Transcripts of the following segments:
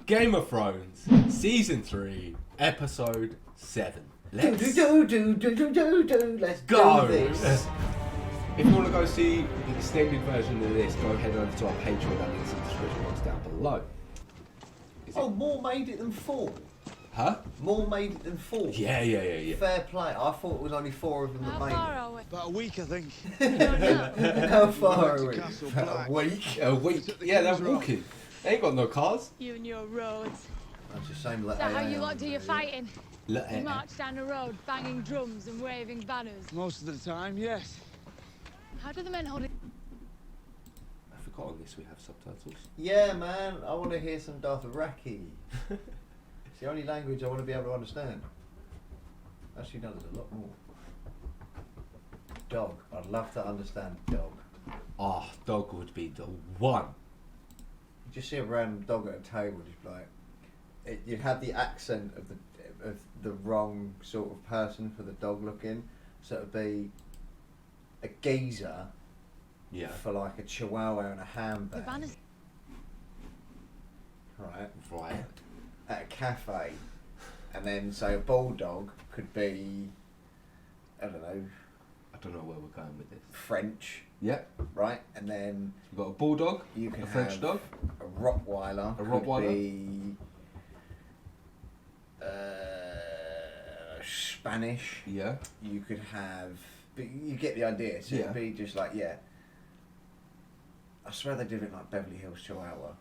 Game of Thrones, Season 3, Episode 7. Let's Let's go! do this. If you want to go see the extended version of this, go head over to our Patreon, that link's in the description box down below. Oh, more made it than 4. Huh? More made it than 4. Yeah. Fair play. I thought it was only 4 of them that How made far it. are we? About a week, I think. You don't know. How far are we? Castle About a Black. week. A week. Yeah, they're walking. They ain't got no cars. You and your roads. That's the same. Is that how you lot do your fighting? Look, You march down the road, banging drums and waving banners. Most of the time, yes. How do the men hold it? I forgot on this we have subtitles. Yeah, man. I want to hear some Dothraki. It's the only language I want to be able to understand. Actually, no, there's a lot more. Dog. I'd love to understand dog. Oh, dog would be the one. You just see a random dog at a table, just like you'd have the accent of the wrong sort of person for the dog looking. So it'd be a geezer Yeah. for like a chihuahua and a The handbag. banners. Right. Right. At a cafe, and then say a bulldog could be, I don't know, I don't know where we're going with this. French, Yep. right? And then We've got a bulldog, you can a French have dog. a Rottweiler. A could Rottweiler? be Spanish. Yeah. You could have, but you get the idea. So Yeah. it'd be just like, yeah. I swear they did it like Beverly Hills Chihuahua.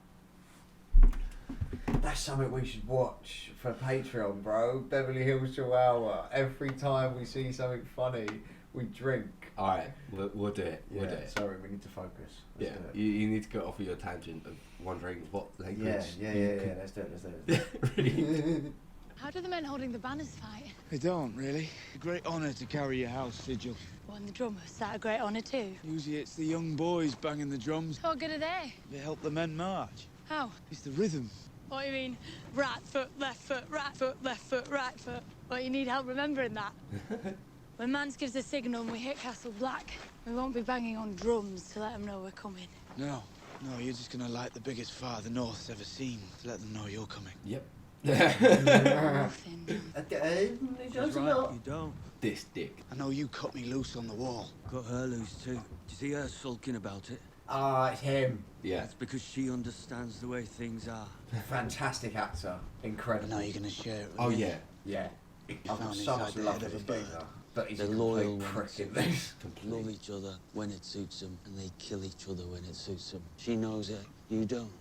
That's something we should watch for Patreon, bro. Beverly Hills Chihuahua. Every time we see something funny, we drink. Alright, we'll do it. We'll Yeah, do it. sorry, we need to focus. Yeah, Let's do it. you need to get off of your tangent of wondering what language. Yeah. Let's do it. Really? How do the men holding the banners fight? They don't, really. A great honour to carry your house sigil. Well, and the drummers, is that a great honour too? Usually it's the young boys banging the drums. What good are they? They help the men march. How? It's the rhythm. What do you mean? Right foot, left foot, right foot, left foot, right foot. Well, you need help remembering that. When Mance gives the signal and we hit Castle Black, we won't be banging on drums to let them know we're coming. No, you're just gonna light the biggest fire the North's ever seen to let them know you're coming. Yep. Nothing. Just a lot. You don't. This dick. I know you cut me loose on the wall. Cut her loose too. Do you see her sulking about it? Ah, it's him. Yeah. That's because she understands the way things are. Fantastic actor. I Incredible. know you're gonna share it with Oh me. yeah. Yeah. I've got found so much inside the love head for of this a bird. geezer. But he's They're a loyal complete when prick it's in this. Love each other when it suits them, and they kill each other when it suits them. She knows it, you don't.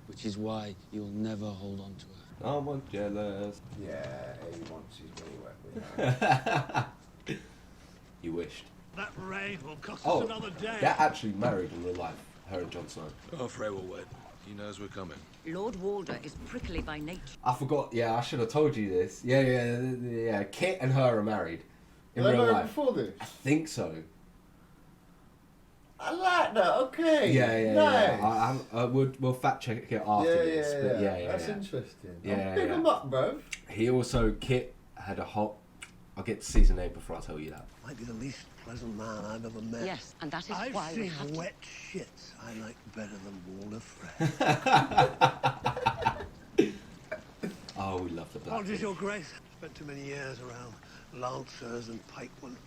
Which is why you'll never hold on to her. I'm jealous. Yeah, he wants his girl work with her. You wished. That rain will cost Oh, us another day. they're actually married in real life. Her and Jon Snow. Oh, Frey will wait. He knows we're coming. Lord Walder is prickly by nature. I forgot. Yeah, I should have told you this. Yeah. Kit and her are married in Were they real married life. before this? I think so. I like that. Okay. Yeah. Nice. We'll fact check it after this. But yeah. That's interesting. Yeah, Big yeah. him up, bro. He also, Kit had a hot. I'll get to season 8 before I tell you that. Might be the least pleasant man I've ever met. Yes, and that is I've why we seen have to... wet shits I like better than Walder Frey. Oh, we love the black. Apologies, Your Grace. Spent too many years around lancers and pikemen.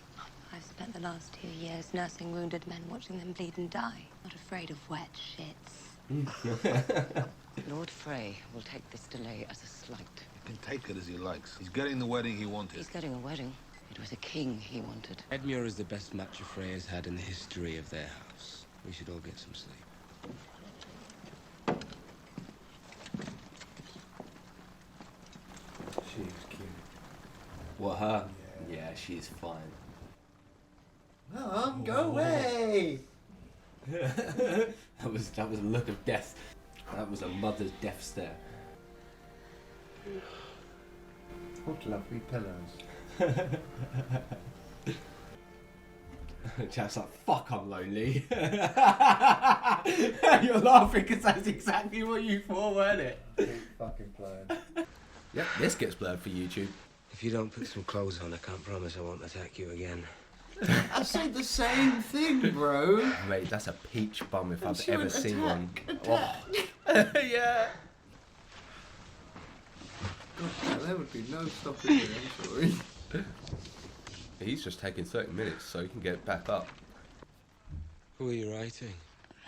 I've spent the last 2 years nursing wounded men, watching them bleed and die. Not afraid of wet shits. Lord Frey will take this delay as a slight. He can take it as he likes. He's getting the wedding he wanted. He's getting a wedding. It was a king he wanted. Edmure is the best match a Frey has had in the history of their house. We should all get some sleep. She's cute. What, her? Yeah, she's fine. Mum, go away. that was a look of death. That was a mother's death stare. What lovely pillows. Chap's like, fuck, I'm lonely. You're laughing because that's exactly what you thought, weren't it? Keep fucking playing. Yep, this gets blurred for YouTube. If you don't put some clothes on, I can't promise I won't attack you again. I said the same thing, bro. Mate, that's a peach bum if I've she ever went, seen attack, one. attack. Oh. Yeah. God, there would be no stopping me, I'm sorry. He's just taking 30 minutes so he can get back up. Who are you writing?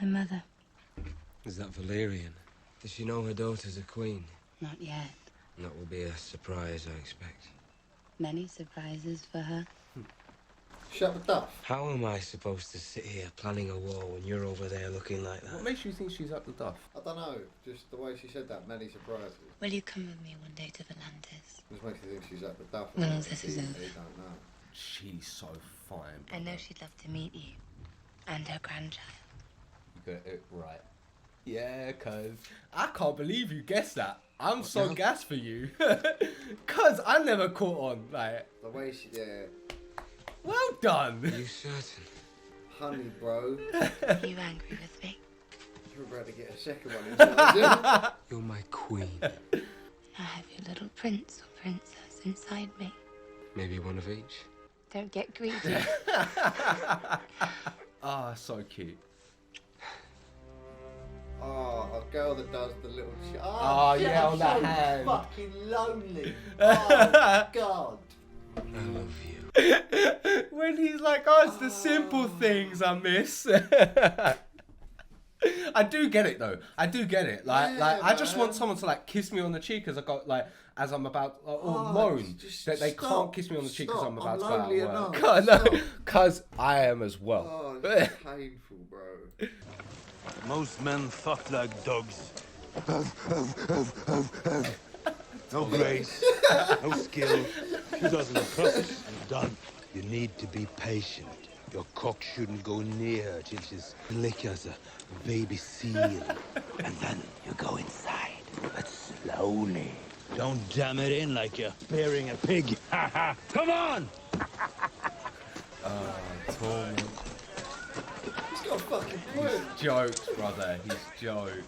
My mother. Is that Valerian? Does she know her daughter's a queen? Not yet. That will be a surprise, I expect. Many surprises for her. Shut the duff. How am I supposed to sit here planning a war when you're over there looking like that? What makes you think she's up the duff? I don't know, just the way she said that, many surprises. Will you come with me one day to Volantis? Just makes you think she's at the duff. When all this is over. They don't know. She's so fine. I know she'd love to meet you. And her grandchild. You got it right. Yeah, cuz I can't believe you guessed that. I'm so gassed for you. Cuz I never caught on. Like, the way she, yeah. Well done. Are you certain? Honey, bro. Are you angry with me? You're about to get a second one inside. You're my queen. I have your little prince or princess inside me. Maybe one of each? Don't get greedy. Ah, so cute. Oh, a girl that does the little shit. Oh, yeah, on that hand. Fucking lonely. Oh, God. I love you. When he's like, oh, it's the simple things I miss. I do get it though. I do get it. Like, I just want someone to like kiss me on the cheek as I got like as I'm about or moan that they can't kiss me on the cheek because I'm about to go out of work. Because I am as well. Oh, it's painful, bro. Most men fuck like dogs. No grace, no skill. 2 dozen puffs and done. You need to be patient. Your cock shouldn't go near her till she's slick as a baby seal. And then you go inside, but slowly. Don't jam it in like you're burying a pig. Come on! Torment. He's got a fucking point. Jokes, brother. He's jokes.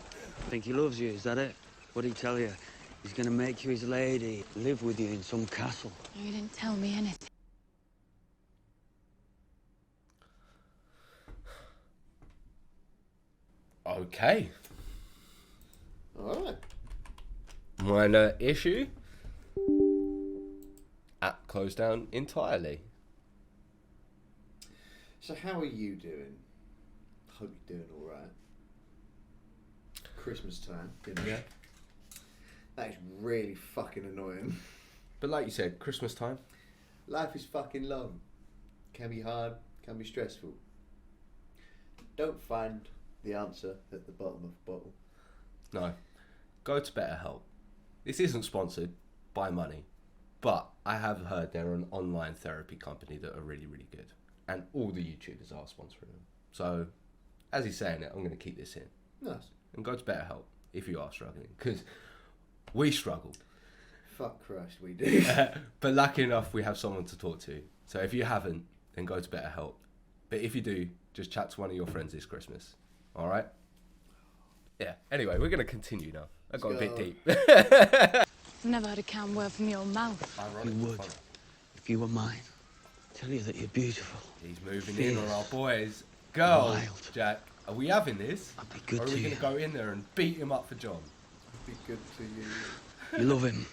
Think he loves you, is that it? What'd he tell you? He's gonna make you his lady, live with you in some castle. You didn't tell me anything. Okay. Alright. Minor issue. App closed down entirely. So how are you doing? Hope you're doing alright. Christmas time, you know? Yeah. That is really fucking annoying. But like you said, Christmas time. Life is fucking long. Can be hard, can be stressful. Don't find the answer at the bottom of the bottle. No. Go to BetterHelp. This isn't sponsored by money, but I have heard they're an online therapy company that are really, really good. And all the YouTubers are sponsoring them. So, as he's saying it, I'm going to keep this in. Nice. And go to BetterHelp if you are struggling. Because we struggle. Fuck Christ, we do. But lucky enough, we have someone to talk to. So if you haven't, then go to BetterHelp. But if you do, just chat to one of your friends this Christmas. All right? Yeah. Anyway, we're going to continue now. I got a bit deep. I've never had a calm word from your mouth. You would, if you were mine. Tell you that you're beautiful. He's moving in on our boys. Girl, Wild. Jack, are we having this? I'll be good or are to we you. going to go in there and beat him up for John? Be good to you. You love him.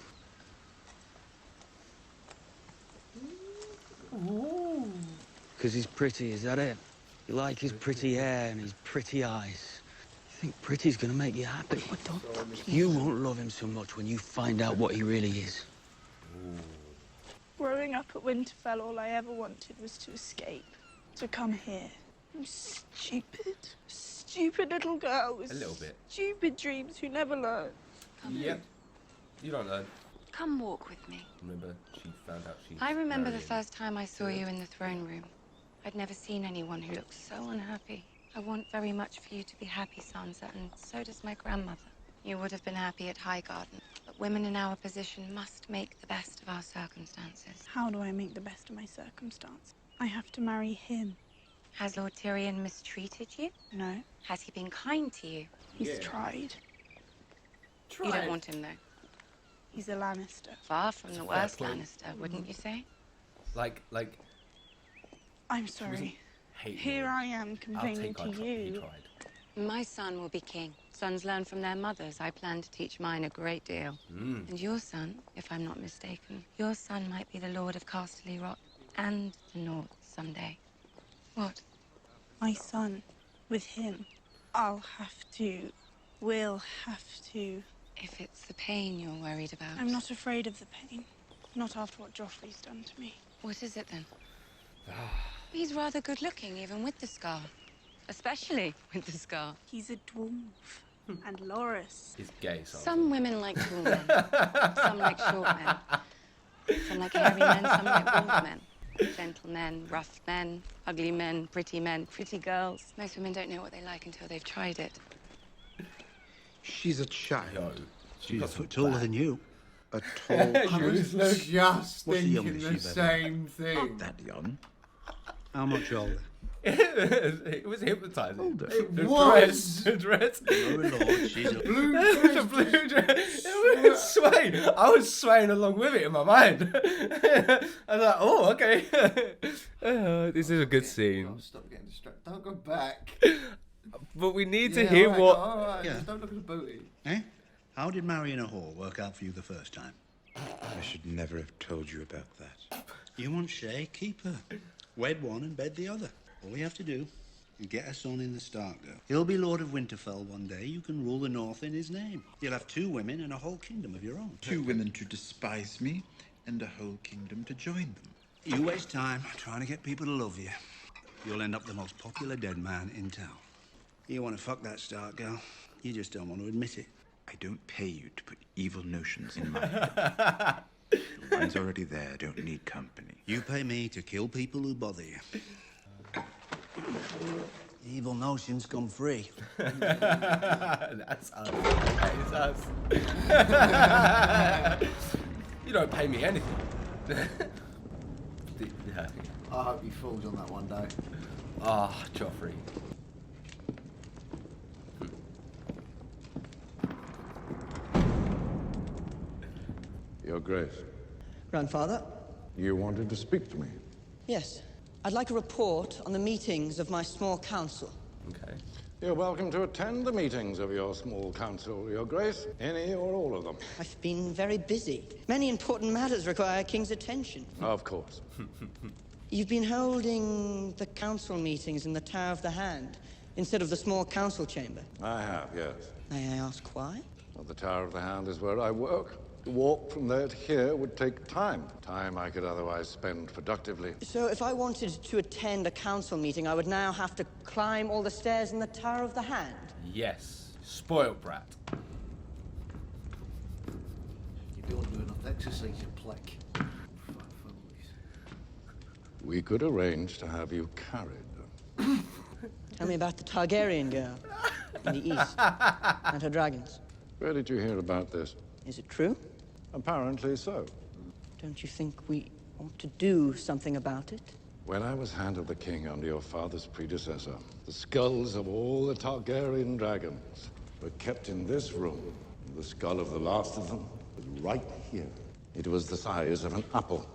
Because he's pretty, is that it? You like his pretty hair and his pretty eyes. You think pretty's gonna make you happy? But don't touch me. You won't love him so much when you find out what he really is. Growing up at Winterfell, all I ever wanted was to escape. To come here. You stupid little girl with A little bit. stupid dreams who never learn. Yep. You don't learn. Come walk with me. Remember, she found out she... I remember the first time I saw you in the throne room. I'd never seen anyone who looked so unhappy. I want very much for you to be happy, Sansa, and so does my grandmother. You would have been happy at Highgarden, but women in our position must make the best of our circumstances. How do I make the best of my circumstance? I have to marry him. Has Lord Tyrion mistreated you? No. Has he been kind to you? He's tried. You don't want him, though. He's a Lannister. Far from the worst point. Lannister, wouldn't you say? Like... I'm sorry. hate Here me. I am I'll complaining take to our he you. tried. My son will be king, so sons learn from their mothers, I plan to teach mine a great deal. And your son, if I'm not mistaken, your son might be the Lord of Casterly Rock and the North someday. What? My son, with him, we'll have to. If it's the pain you're worried about. I'm not afraid of the pain. Not after what Joffrey's done to me. What is it then? He's rather good looking, even with the scar. Especially with the scar. He's a dwarf. And Loris. He's gay, so. Some women like tall men. Some like short men. Some like hairy men, some like bald men. Gentlemen, rough men, ugly men, pretty girls. Most women don't know what they like until they've tried it. She's a child. Yo, She's a foot taller than you. A tall... I was just What's the thinking youngest the you've same thing. Not that young. How much older? It was hypnotizing. Older. The was. dress. You're a lord, she's a... Blue The blue dress. It was swaying. I was swaying along with it in my mind. I was like, oh, okay. This is a good scene. Oh, stop getting distracted. Don't go back. But we need to hear alright, what... Alright, Yeah. just don't look at the booty. Eh? How did marrying a whore work out for you the first time? I should never have told you about that. You want Shay? Keep her. Wed one and bed the other. All we have to do is get a son in the Stark girl. He'll be Lord of Winterfell one day. You can rule the North in his name. You'll have 2 women and a whole kingdom of your own. 2 women to despise me, and a whole kingdom to join them. You waste time trying to get people to love you. You'll end up the most popular dead man in town. You want to fuck that Stark girl. You just don't want to admit it. I don't pay you to put evil notions in my head. The ones already there don't need company. You pay me to kill people who bother you. Evil notions come free. That's us. That is us. You don't pay me anything. Yeah. I hope he falls on that one day. Ah, Joffrey. Your Grace, Grandfather? you wanted to speak to me. Yes. I'd like a report on the meetings of my small council. Okay. You're welcome to attend the meetings of your small council, Your Grace. Any or all of them. I've been very busy. Many important matters require a king's attention. Of course. You've been holding the council meetings in the Tower of the Hand instead of the small council chamber. I have, yes. May I ask why? Well, the Tower of the Hand is where I work. To walk from there to here would take time. Time I could otherwise spend productively. So if I wanted to attend a council meeting, I would now have to climb all the stairs in the Tower of the Hand? Yes. Spoiled brat. You don't do enough exercise, you plick. We could arrange to have you carried. Tell me about the Targaryen girl in the east and her dragons. Where did you hear about this? Is it true? Apparently so. Don't you think we ought to do something about it? When I was Hand of the King under your father's predecessor, the skulls of all the Targaryen dragons were kept in this room. The skull of the last of them was right here. It was the size of an apple.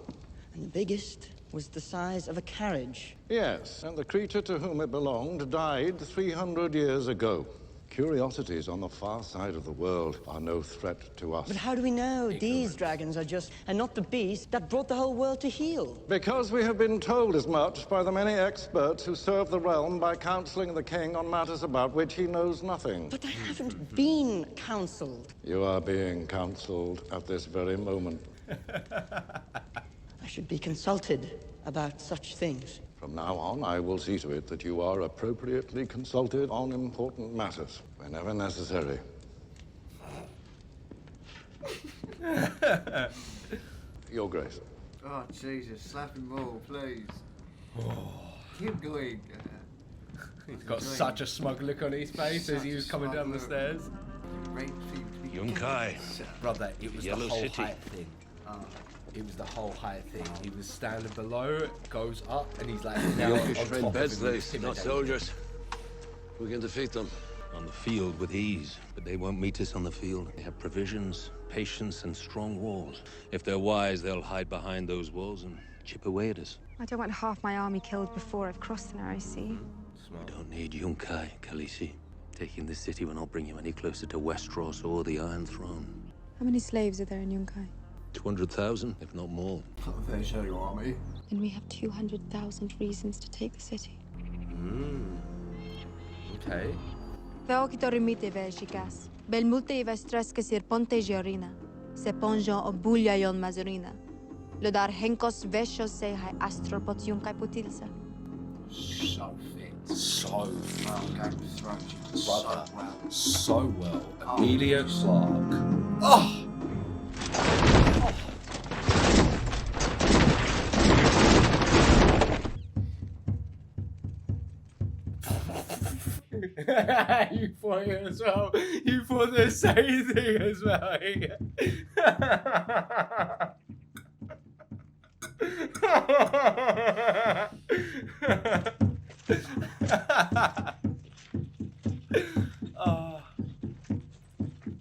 And the biggest was the size of a carriage. Yes, and the creature to whom it belonged died 300 years ago. Curiosities on the far side of the world are no threat to us. But how do we know these dragons are just, and not the beast that brought the whole world to heel? Because we have been told as much by the many experts who serve the realm by counseling the king on matters about which he knows nothing. But I haven't been counseled. You are being counseled at this very moment. I should be consulted about such things. From now on, I will see to it that you are appropriately consulted on important matters, whenever necessary. Your Grace. Oh, Jesus. Slap him more, please. Keep going. He's got such a smug look on his face as he was coming down the stairs. Yunkai. Brother, it was the Yellow whole City. height thing. It was the whole height thing. He was standing below, goes up, and he's like now on Yorkish top trained of beds, him, not intimidating soldiers. We can defeat them on the field with ease, but they won't meet us on the field. They have provisions, patience, and strong walls. If they're wise, they'll hide behind those walls and chip away at us. I don't want half my army killed before I've crossed the narrow sea. We don't need Yunkai, Khaleesi. Taking this city will not bring you any closer to Westeros or the Iron Throne. How many slaves are there in Yunkai? 200,000, if not more. They show your army. Then we have 200,000 reasons to take the city. Okay. Veokitorrimite veshikas. Belmulte i vestreske sir ponte giorina. Se ponjon obulia yon mazurina. Lodar henkos veshos se hai astropot Yunkai putilsa. So fit. So well. Game of Thrones, you did Brother. so well. So well. Amelia Clark. Oh! You thought it as well. You thought the same thing as well.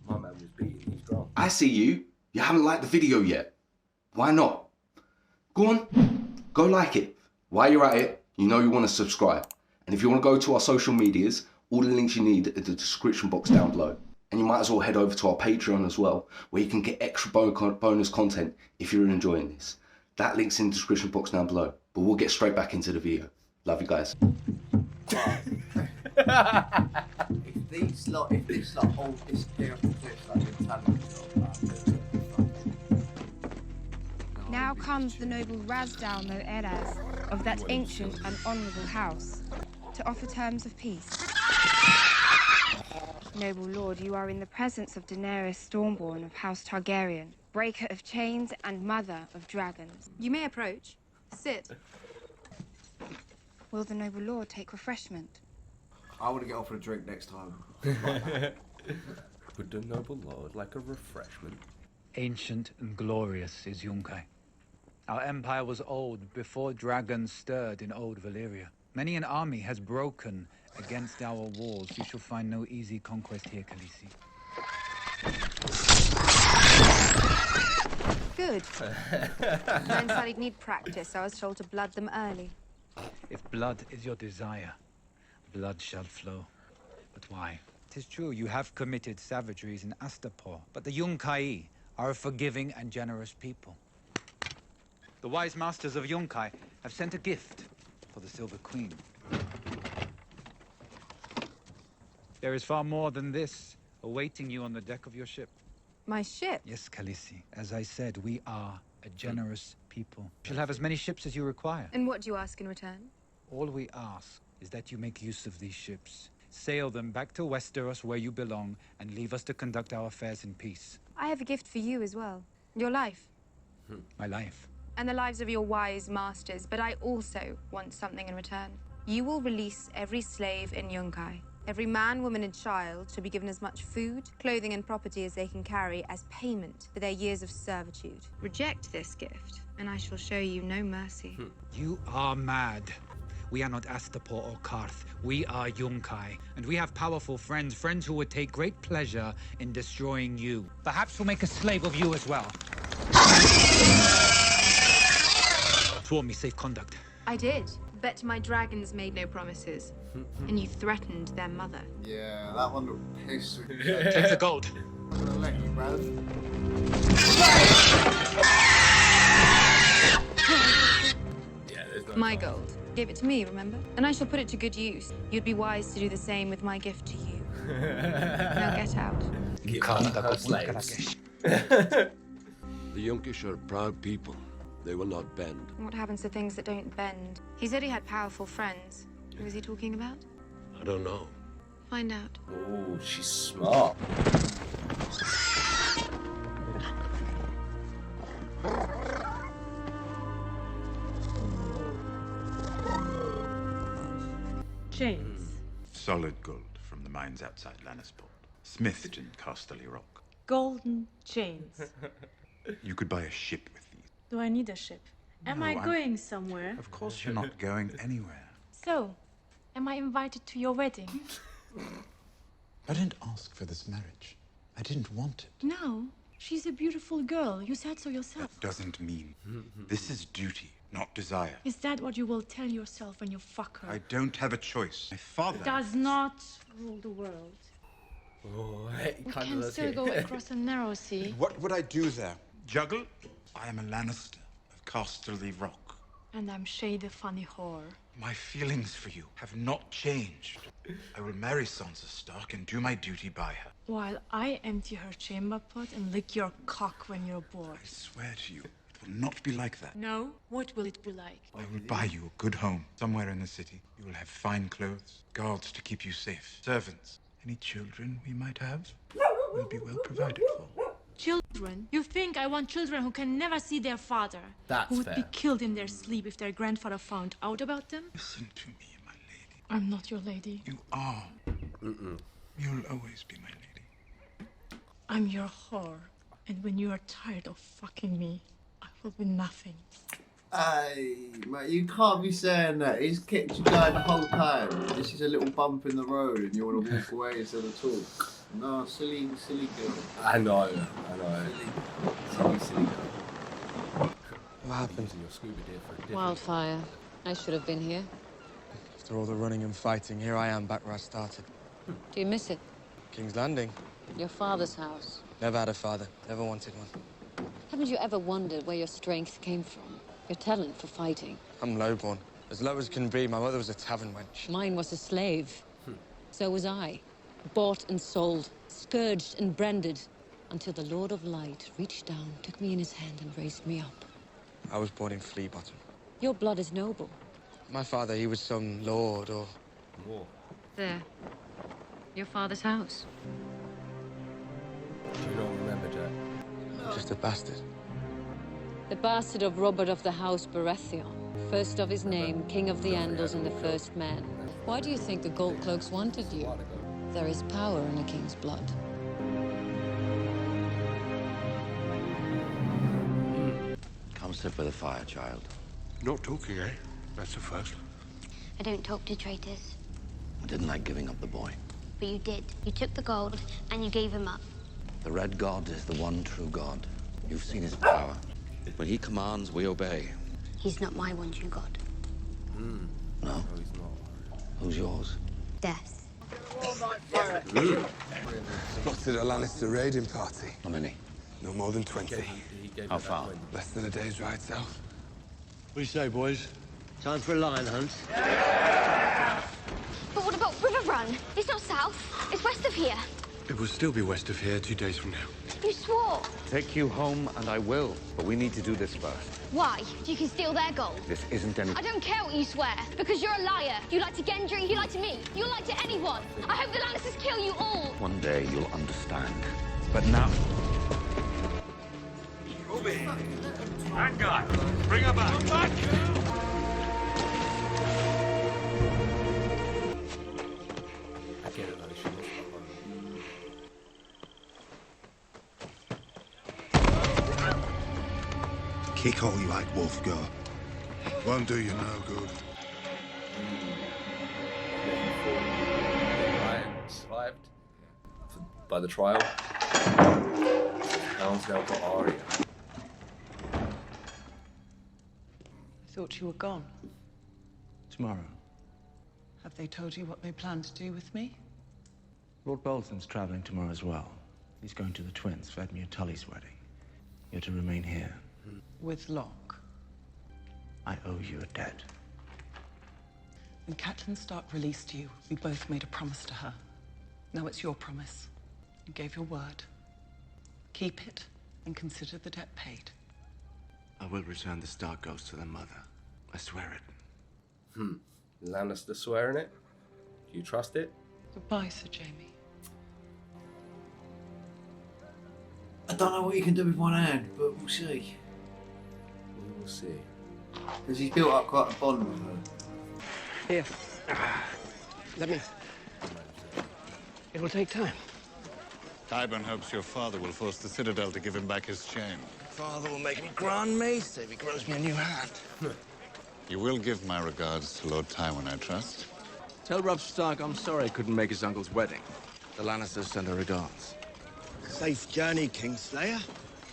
My man was beating his drum. I see you. You haven't liked the video yet. Why not? Go on. Go like it. While you're at it, you know you want to subscribe. And if you want to go to our social medias, all the links you need are in the description box down below. And you might as well head over to our Patreon as well, where you can get extra bonus content if you're enjoying this. That link's in the description box down below. But we'll get straight back into the video. Love you guys. If this all disappear off the cliffs like the Italian Now comes the noble Razdal no Eraz of that ancient and honourable house to offer terms of peace. Noble lord, you are in the presence of Daenerys Stormborn of House Targaryen, breaker of chains and mother of dragons. You may approach. Sit. Will the noble lord take refreshment? I want to get offered a drink next time. Would the noble lord like a refreshment? Ancient and glorious is Yunkai. Our empire was old before dragons stirred in old Valyria. Many an army has broken against our walls. You shall find no easy conquest here, Khaleesi. Good. Mine said he'd need practice, so I was told to blood them early. If blood is your desire, blood shall flow. But why? 'Tis true, you have committed savageries in Astapor, but the Yunkai are a forgiving and generous people. The wise masters of Yunkai have sent a gift for the Silver Queen. There is far more than this awaiting you on the deck of your ship. My ship? Yes, Khaleesi. As I said, we are a generous people. You shall have as many ships as you require. And what do you ask in return? All we ask is that you make use of these ships. Sail them back to Westeros where you belong and leave us to conduct our affairs in peace. I have a gift for you as well. Your life. My life. And the lives of your wise masters, but I also want something in return. You will release every slave in Yunkai. Every man, woman, and child should be given as much food, clothing, and property as they can carry as payment for their years of servitude. Reject this gift, and I shall show you no mercy. You are mad. We are not Astapor or Karth. We are Yunkai. And we have powerful friends, friends who would take great pleasure in destroying you. Perhaps we'll make a slave of you as well. Swore me safe conduct. I did. Bet my dragons made no promises. And you threatened their mother. Yeah, that one looked pissed. Take the gold. I'm gonna let you, bruv. My gold. Gave it to me, remember? And I shall put it to good use. You'd be wise to do the same with my gift to you. Now get out. Give her slaves. The Yunkish are proud people. They will not bend. What happens to things that don't bend? He said he had powerful friends. Who is he talking about? I don't know. Find out. Oh, she's smart. Chains. Solid gold from the mines outside Lannisport. Smithed in Casterly Rock. Golden chains. You could buy a ship with these. Do I need a ship? Am No, I I'm- going somewhere? Of course you're not going anywhere. So, am I invited to your wedding? I didn't ask for this marriage. I didn't want it. No. She's a beautiful girl. You said so yourself. Doesn't mean. This is duty. not desire. Is that what you will tell yourself when you fuck her? I don't have a choice. My father Does not rule the world. Oh, We can still go across a narrow sea. What would I do there? Juggle? I am a Lannister of Casterly Rock. And I'm Shay the funny whore. My feelings for you have not changed. I will marry Sansa Stark and do my duty by her. While I empty her chamber pot and lick your cock when you're bored. I swear to you, it will not be like that. No? What will it be like? I will buy you a good home somewhere in the city. You will have fine clothes, guards to keep you safe, servants. Any children we might have will be well provided for. Children? You think I want children who can never see their father? That's who would fair. be killed in their sleep if their grandfather found out about them? Listen to me, my lady. I'm not your lady. You are. You'll always be my lady. I'm your whore. And when you are tired of fucking me, I will be nothing. Hey, mate, you can't be saying that. He's kept you going the whole time. This is a little bump in the road and you want to walk away instead of talk. No, silly girl. I know. Silly girl. What happened? Using your scuba gear for a different... Wildfire. I should have been here. After all the running and fighting, here I am back where I started. Do you miss it? King's Landing. Your father's house. Never had a father. Never wanted one. Haven't you ever wondered where your strength came from? Your talent for fighting? I'm lowborn. As low as can be. My mother was a tavern wench. Mine was a slave. So was I. Bought and sold, scourged and branded, until the Lord of Light reached down, took me in his hand and raised me up. I was born in Flea Bottom. Your blood is noble. My father, he was some lord or... War. There. Your father's house. Do you not remember, Jack? I'm just a bastard. The bastard of Robert of the House Baratheon. First of his name, King of the Andals and the first man. Why do you think the Gold Cloaks wanted you? There is power in a king's blood. Come sit by the fire, child. Not talking, eh? That's the first. I don't talk to traitors. I didn't like giving up the boy. But you did. You took the gold and you gave him up. The Red God is the one true God. You've seen his power. When he commands, we obey. He's not my one true God. No? he's not. Who's yours? Death. Spotted a Lannister raiding party. How many? No more than 20. He gave How me that far? point. Less than a day's ride south. What do you say, boys? Time for a lion hunt? But what about River Run? It's not south. It's west of here. It will still be west of here 2 days from now. You swore. Take you home, and I will. But we need to do this first. Why? You can steal their gold. This isn't any... I don't care what you swear, because you're a liar. You lied to Gendry, you lied to me, you lied to anyone. I hope the Lannisters kill you all. One day you'll understand. But now... That guy! Bring her back! I get it, though. She was Kick all you like, wolf, go. Won't do you no good. Ryan survived by the trial. Hound's now got Arya. I thought you were gone. Tomorrow. Have they told you what they plan to do with me? Lord Bolton's traveling tomorrow as well. He's going to the twins for Edmure Tully's wedding. You're to remain here. With Locke. I owe you a debt. When Catelyn Stark released you, we both made a promise to her. Now it's your promise. You gave your word. Keep it and consider the debt paid. I will return the Stark Ghost to their mother. I swear it. Lannister swearing it? Do you trust it? Goodbye, Sir Jamie. I don't know what you can do with one hand, but we'll see. We will see. Because he's built up quite a bond with her. Here. Let me. It will take time. Qyburn hopes your father will force the Citadel to give him back his chain. Father will make me Grand Maester if he grows me a new hat. You will give my regards to Lord Tywin, I trust. Tell Robb Stark I'm sorry I couldn't make his uncle's wedding. The Lannisters send her regards. Safe journey, Kingslayer.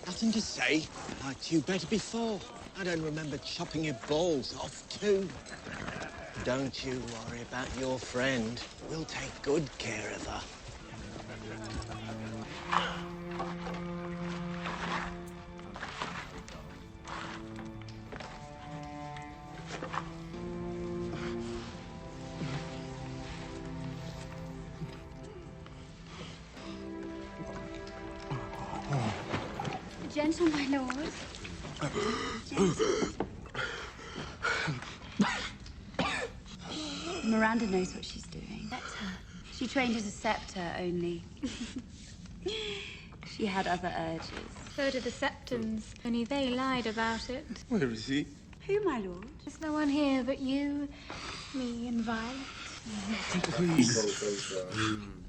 Nothing to say. Liked you better before. I don't remember chopping your balls off, too. Don't you worry about your friend. We'll take good care of her. Gentle, my lord. Gentle. Miranda knows what she's doing. Let her. She trained as a scepter only. She had other urges. So did the Septons, only they lied about it. Where is he? Who, my lord? There's no one here but you, me, and Violet. Please.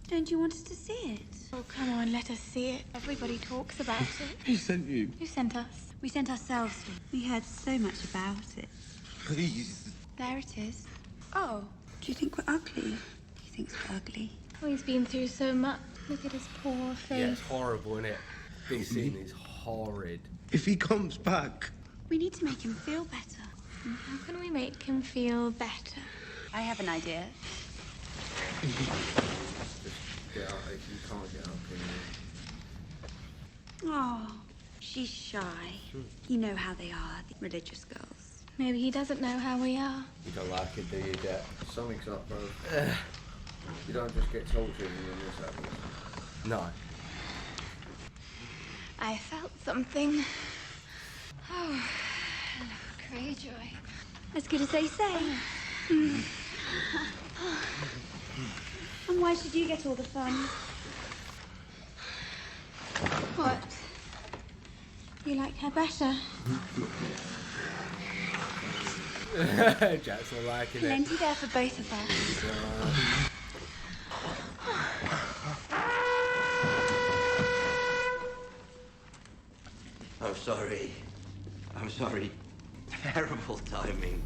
Don't you want us to see it? Oh, come on, let us see it. Everybody talks about it. He sent you. Who sent us? We sent ourselves. We heard so much about it. Please. There it is. Oh. Do you think we're ugly? He thinks we're ugly. Oh, he's been through so much. Look at his poor face. Yeah, it's horrible, isn't it? This scene is horrid. If he comes back. We need to make him feel better. How can we make him feel better? I have an idea. Get out, you can't get up in Oh, she's shy. You know how they are, the religious girls. Maybe he doesn't know how we are. You don't like it, do you, Jack? Something's up, bro. You don't just get tortured when this happens. No. I felt something. Oh, hello, Greyjoy. As good as they say. And why should you get all the fun? What? You like her better? Jack's not liking it. Plenty there for both of us. I'm sorry. I'm sorry. Terrible timing.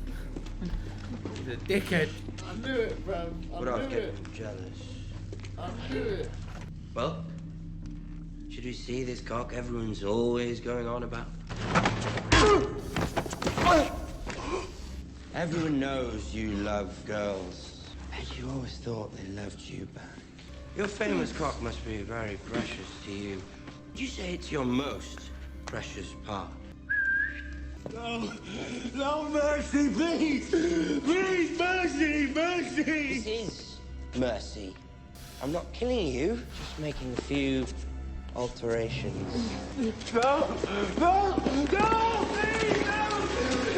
The dickhead. I knew it, bro. But I was getting jealous. I knew it. Well, should we see this cock everyone's always going on about? Everyone knows you love girls. Bet you always thought they loved you back. Your famous cock must be very precious to you. Would you say it's your most precious part? No, no mercy, please! Please, mercy, mercy! This is mercy. I'm not killing you, just making a few alterations. No! No! No! Please! No! No!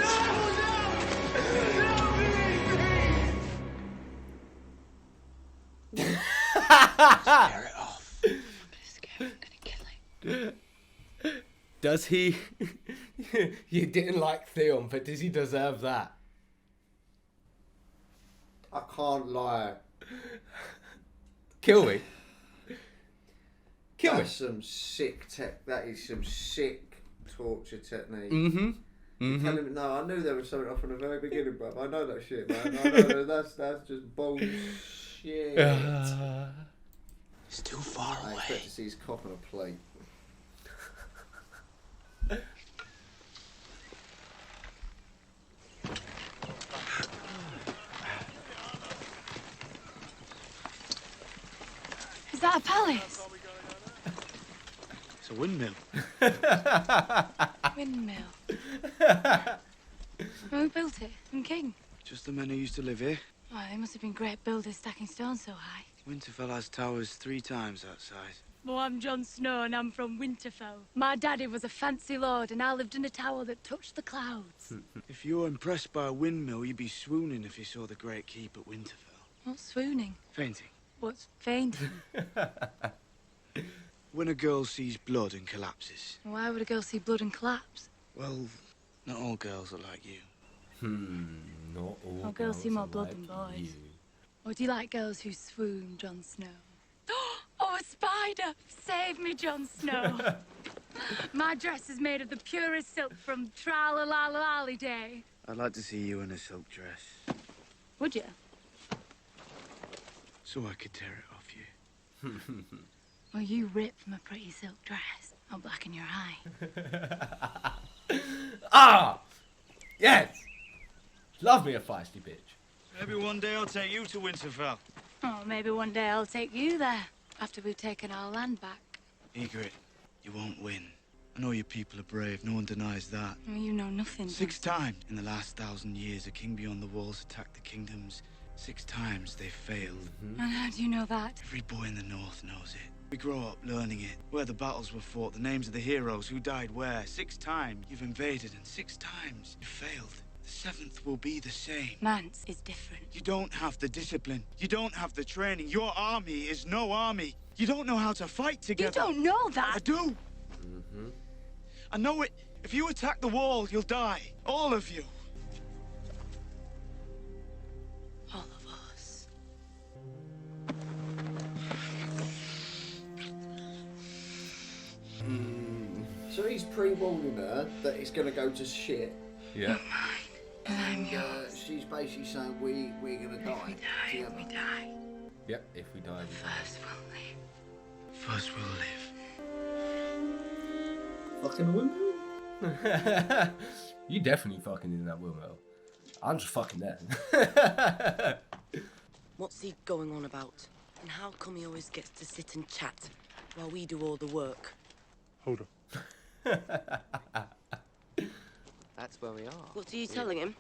No! No, please! Scare it off. I'm gonna kill him. Does he? You didn't like Theon, but does he deserve that? I can't lie. Kill me. Kill me. That's some sick tech. That is some sick torture technique. Mm-hmm. Tell him, no, I knew there was something off from the very beginning, bruv. I know that shit, man. I know that's just bullshit. It's too far I away. expect to see his cock on a plate. Is that a palace? It's a windmill. Windmill. Who built it? Some king? Just the men who used to live here. Oh, they must have been great builders stacking stones so high. Winterfell has towers 3 times that size. Well, I'm Jon Snow and I'm from Winterfell. My daddy was a fancy lord and I lived in a tower that touched the clouds. If you were impressed by a windmill, you'd be swooning if you saw the Great Keep at Winterfell. What's swooning? Fainting. What's fainting? When a girl sees blood and collapses. Why would a girl see blood and collapse? Well, not all girls are like you. Not all. Oh, girls see more blood like than boys. you. Or do you like girls who swoon, Jon Snow? Oh, a spider! Save me, Jon Snow! My dress is made of the purest silk from Tra-la-la-la-lally day. I'd like to see you in a silk dress, Would you? so I could tear it off you. Well, you rip from a pretty silk dress. I'll blacken your eye. Ah! Yes! Love me a feisty bitch. Maybe one day I'll take you to Winterfell. Oh, maybe one day I'll take you there after we've taken our land back. Egret, you won't win. I know your people are brave, no one denies that. Well, you know nothing. 6 times in the last 1,000 years, a king beyond the walls attacked the kingdoms. 6 times they failed. And how do you know that? Every boy in the north knows it. We grow up learning it. Where the battles were fought, the names of the heroes, who died where. 6 times you've invaded, and 6 times you failed. The 7th will be the same. Mance is different. You don't have the discipline. You don't have the training. Your army is no army. You don't know how to fight together. You don't know that. I do. I know it. If you attack the wall, you'll die. All of you. All of us. So he's pre-warning her that it's going to go to shit. Yeah. I'm She's basically saying we're going to die. If we die. Yep, if we die, we die. First we'll live. Fucking windmill? You definitely fucking in that windmill. I'm just fucking there. What's he going on about? And how come he always gets to sit and chat while we do all the work? Hold on. That's where we are. What are you telling him?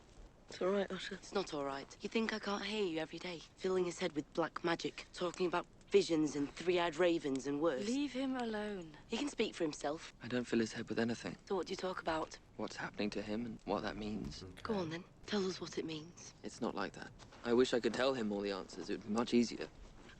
It's all right, Usher. It's not all right. You think I can't hear you every day? Filling his head with black magic, talking about visions and three-eyed ravens and worse. Leave him alone. He can speak for himself. I don't fill his head with anything. So what do you talk about? What's happening to him and what that means. Go on then. Tell us what it means. It's not like that. I wish I could tell him all the answers. It would be much easier.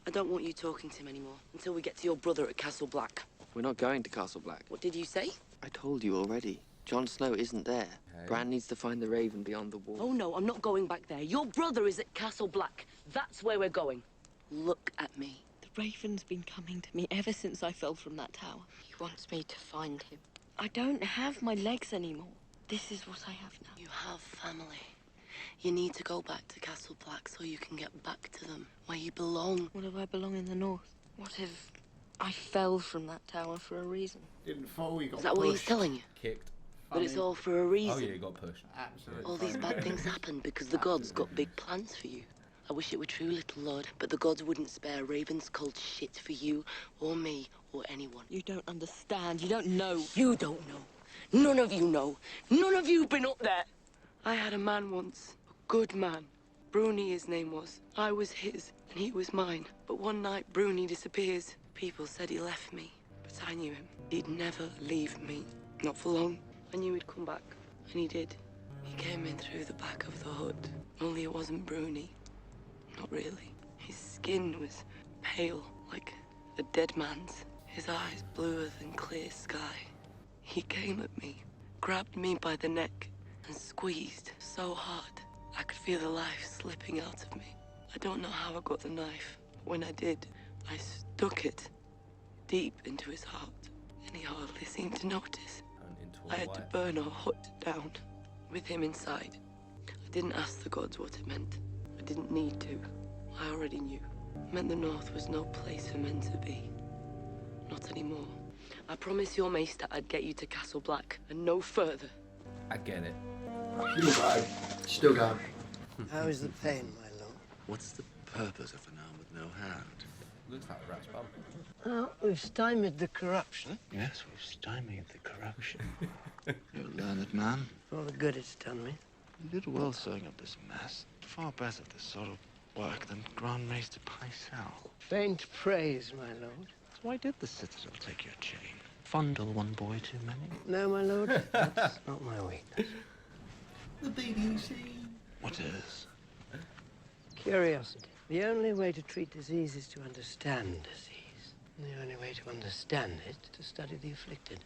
I don't want you talking to him anymore until we get to your brother at Castle Black. We're not going to Castle Black. What did you say? I told you already. Jon Snow isn't there. Bran needs to find the Raven beyond the wall. Oh no, I'm not going back there. Your brother is at Castle Black. That's where we're going. Look at me. The Raven's been coming to me ever since I fell from that tower. He wants me to find him. I don't have my legs anymore. This is what I have now. You have family. You need to go back to Castle Black so you can get back to them, where you belong. What if I belong in the north? What if I fell from that tower for a reason? Didn't fall, he got Is that what he's telling you? Kicked. That it's all for a reason? Oh yeah, you got pushed. Absolutely. All these bad things happen because the gods got big plans for you. I wish it were true, little lord, but the gods wouldn't spare Raven's cold shit for you, or me, or anyone. You don't understand. You don't know. You don't know. None of you know. None of you been up there. I had a man once. A good man. Bruni, his name was. I was his, and he was mine. But one night, Bruni disappears. People said he left me, but I knew him. He'd never leave me. Not for long. I knew he'd come back, and he did. He came in through the back of the hut. Only it wasn't Bruni. Not really. His skin was pale, like a dead man's. His eyes bluer than clear sky. He came at me, grabbed me by the neck, and squeezed so hard I could feel the life slipping out of me. I don't know how I got the knife, but when I did, I stuck it deep into his heart, and he hardly seemed to notice. I had to burn our hut down, with him inside. I didn't ask the gods what it meant. I didn't need to. I already knew. It meant the North was no place for men to be. Not anymore. I promised your maester I'd get you to Castle Black, and no further. I get it. Still go. Still go. How is the pain, my lord? What's the purpose of an arm with no hand? Looks like a rat's bum. Well, we've stymied the corruption. Yes, we've stymied the corruption. You're a learned man. For all the good it's done me. You did well sewing up this mess. Far better this sort of work than Grand Maester Pycelle. Faint praise, my lord. So why did the Citadel take your chain? Fondle one boy too many? No, my lord, that's not my weakness. The BBC. What is? Curiosity. The only way to treat disease is to understand disease. And the only way to understand it is to study the afflicted.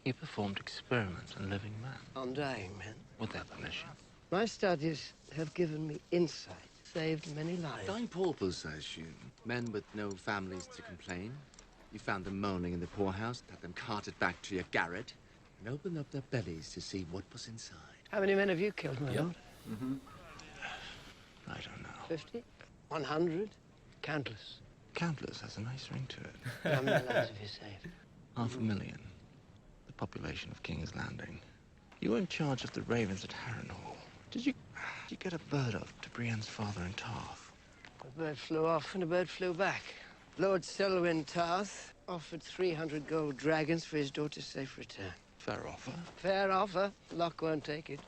You performed experiments on living men. On dying men. With their permission. My studies have given me insight, saved many lives. Dying paupers, I assume. Men with no families to complain. You found them moaning in the poorhouse, had them carted back to your garret, and opened up their bellies to see what was inside. How many men have you killed, my lord? I don't know. 50? 100? Countless. Countless has a nice ring to it. How many lives have you saved? 500,000. The population of King's Landing. You were in charge of the ravens at Harrenhal. Did you get a bird up to Brienne's father in Tarth? A bird flew off and a bird flew back. Lord Selwyn Tarth offered 300 gold dragons for his daughter's safe return. Fair offer. Fair offer. Locke won't take it.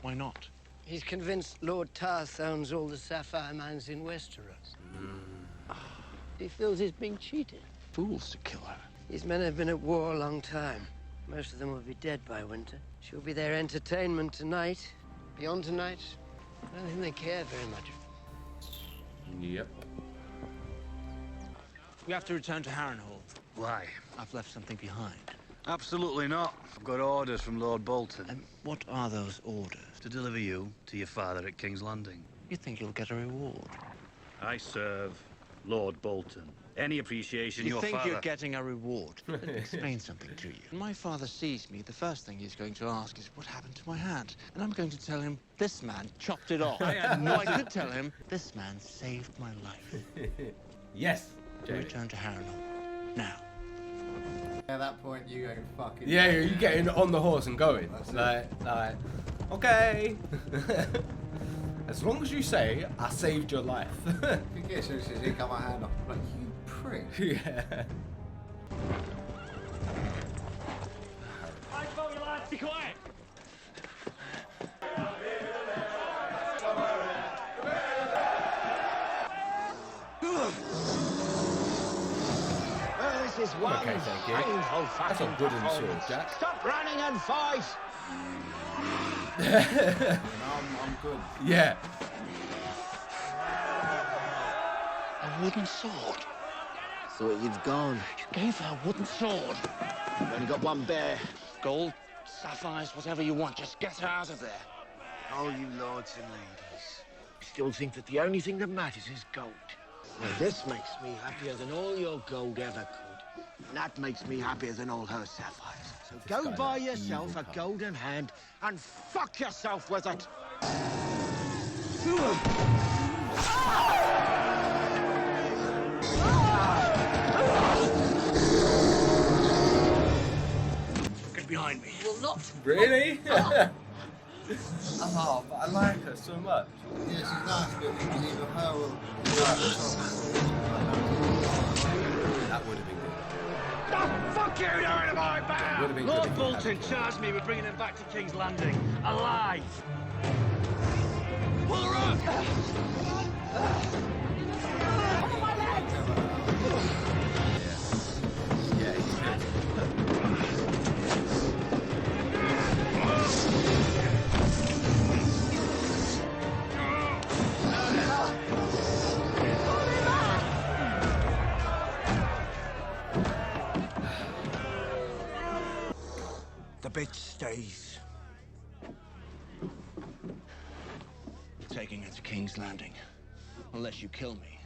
Why not? He's convinced Lord Tarth owns all the sapphire mines in Westeros. He feels he's being cheated. Fools to kill her. These men have been at war a long time. Most of them will be dead by winter. She'll be their entertainment tonight. Beyond tonight, I don't think they care very much. Yep. We have to return to Harrenhal. Why? I've left something behind. Absolutely not. I've got orders from Lord Bolton. And what are those orders? To deliver you to your father at King's Landing. You think you'll get a reward? I serve Lord Bolton. Any appreciation You your think father... you're getting a reward? Let me explain something to you. When my father sees me, the first thing he's going to ask is what happened to my hand. And I'm going to tell him, this man chopped it off. No, I could tell him, this man saved my life. Yes. We return to Harrenhal. Now. At that point, you go fucking... Yeah, you getting on the horse and going. Like, okay. As long as you say, I saved your life. If you get so says, here, cut my hand off. Like, you prick. Yeah. Be quiet! Well, this is one Okay, thank you. painful That's a fucking wooden sword, performance. Jack. Stop running and fight! I'm good. Yeah. A wooden sword. Thought you'd gone. You gave her a wooden sword. You've only got one bear. Gold, sapphires, whatever you want. Just get her out of there. All you lords and ladies still think that the only thing that matters is gold. Well, this makes me happier than all your gold ever could. And that makes me happier than all her sapphires. So go buy yourself a golden hand and fuck yourself with it. Get behind me. Will not. Really? Oh, but I like her so much. Yeah, she's nice, but either her or... That would have been good. The fuck you doing in my Would bag? have been good Lord if you Bolton charged me with bringing him back to King's Landing, alive. Pull her up! Yeah, he's good. The bitch stays. We're taking her to King's Landing, unless you kill me.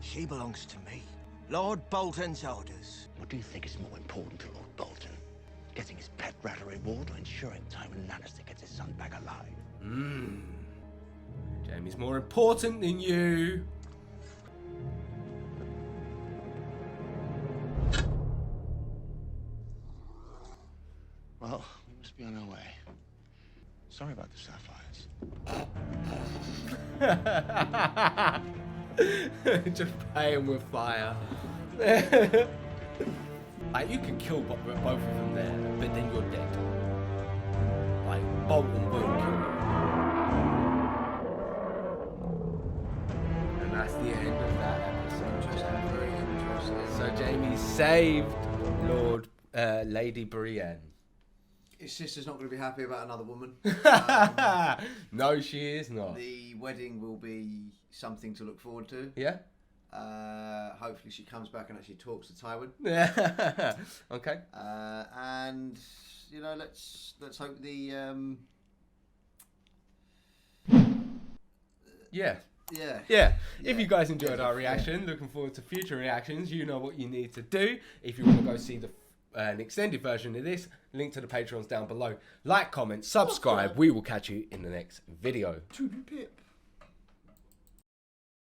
She belongs to me. Lord Bolton's orders. What do you think is more important to Lord Bolton? Getting his pet rat a reward or ensuring Tywin Lannister gets his son back alive? Jamie's more important than you. Well, we must be on our way. Sorry about the sapphires. Just pay him with fire. Like, you can kill both of them there, but then you're dead. Like, Bolton will kill you. And that's the end of that episode. Interesting, very interesting. So Jamie saved Lady Brienne. His sister's not going to be happy about another woman. No, she is not. The wedding will be something to look forward to. Yeah? Hopefully she comes back and actually talks to Tywin. Okay. And, you know, let's hope the... Yeah. Yeah. If you guys enjoyed our reaction, looking forward to future reactions, you know what you need to do. If you want to go see an extended version of this, link to the Patreons down below. Like, comment, subscribe. We will catch you in the next video. Pip.